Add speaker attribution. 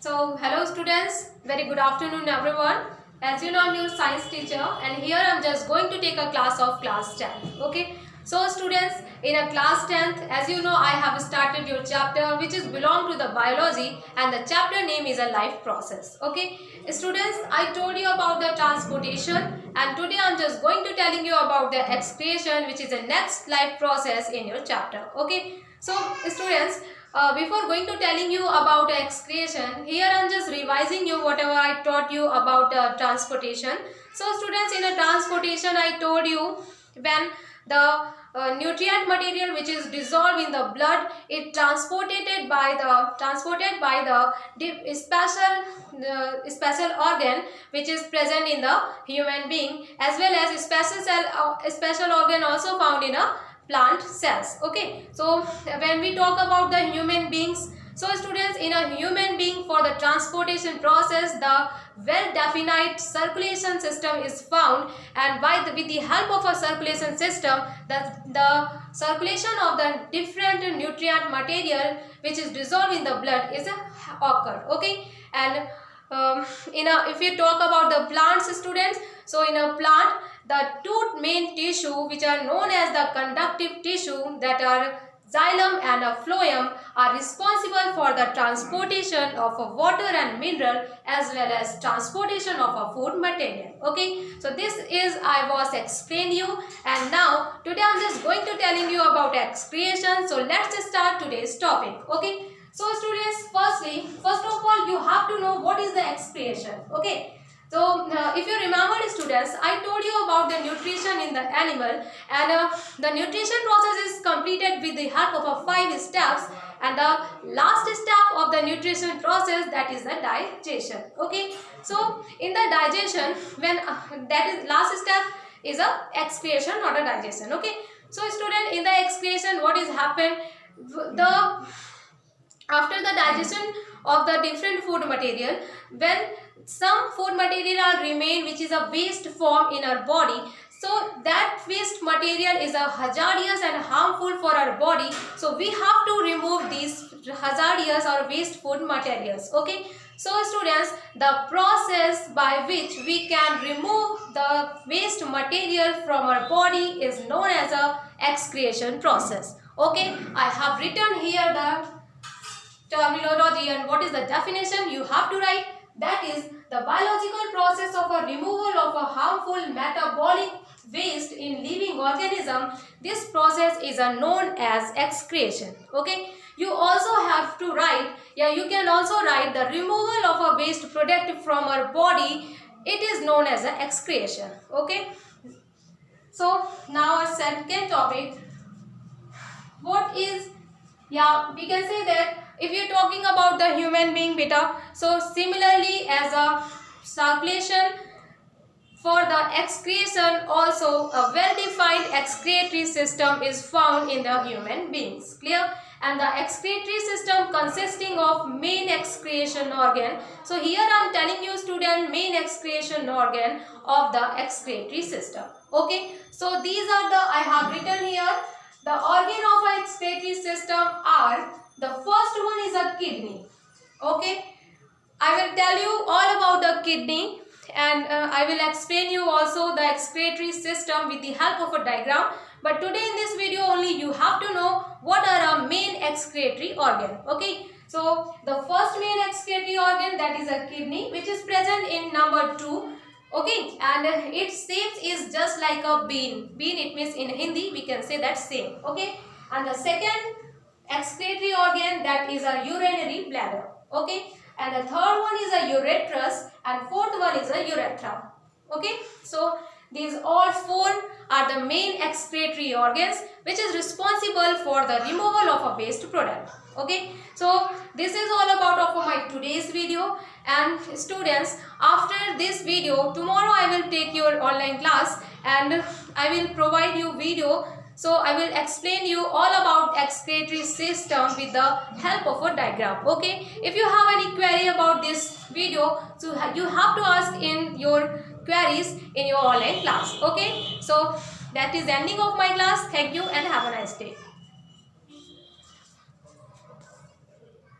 Speaker 1: So, hello students, very good afternoon everyone. As you know, I'm your science teacher and here I'm just going to take a class of class 10th. Okay. So students, in a class 10th, as you know, I have started your chapter which is belong to the biology and the chapter name is a life process. Okay. Students, I told you about the transportation and today I'm just going to telling you about the excretion which is the next life process in your chapter. Okay. So students, before going to telling you about excretion, here I am just revising you whatever I taught you about transportation. So students, in a transportation I told you when the nutrient material which is dissolved in the blood, it transported by the special organ which is present in the human being, as well as special organ also found in a plant cells. Okay, so when we talk about the human beings, so students, in a human being, for the transportation process, the well defined circulation system is found, and with the help of a circulation system, the circulation of the different nutrient material which is dissolved in the blood is occurred. Okay, and if you talk about the plants, students, so in a plant, the two main tissue which are known as the conductive tissue, that are xylem and a phloem, are responsible for the transportation of a water and mineral as well as transportation of a food material. Okay, so this is I was explain you, and now today I am just going to telling you about excretion. So let's start today's topic. Okay, so students, first of all you have to know what is the excretion. Okay, so if you remember students, I told you about the nutrition in the animal, and the nutrition process is completed with the help of 5 steps, and the last step of the nutrition process, that is the digestion. Okay, so in the digestion, when that is last step is a excretion, not a digestion. Okay, so student, in the excretion what is happened, after the digestion of the different food material, when some food material remain which is a waste form in our body, so that waste material is a hazardous and harmful for our body, so we have to remove these hazardous or waste food materials. Okay, so students, the process by which we can remove the waste material from our body is known as a excretion process. Okay, I have written here the terminology and what is the definition you have to write. That is the biological process of a removal of a harmful metabolic waste in living organism. This process is known as excretion. Okay, you also have to write, you can also write the removal of a waste product from our body. It is known as an excretion. Okay, so now our second topic, what is, we can say that if you're talking about the human being beta, so similarly as a circulation, for the excretion also a well-defined excretory system is found in the human beings. Clear? And the excretory system consisting of main excretion organ. So here I am telling you student, main excretion organ of the excretory system. Okay, so these are the, I have written here, the organ of a excretory system are, the first one is a kidney. Okay, I will tell you all about the kidney, and I will explain you also the excretory system with the help of a diagram. But today in this video only you have to know what are our main excretory organ. Okay, so the first main excretory organ, that is a kidney, which is present in number 2. Okay, and its shape is just like a bean. Bean, it means in Hindi we can say that same. Okay, and the second excretory organ, that is a urinary bladder. Okay, and the third one is a ureterus, and fourth one is a urethra. Okay, so these all 4 are the main excretory organs which is responsible for the removal of a waste product. Okay, so this is all about of my today's video. And students, after this video, tomorrow I will take your online class and I will provide you video. So I will explain you all about excretory system with the help of a diagram. Okay, if you have any query about this video, so you have to ask in your queries in your online class. Okay, so that is the ending of my class. Thank you and have a nice day.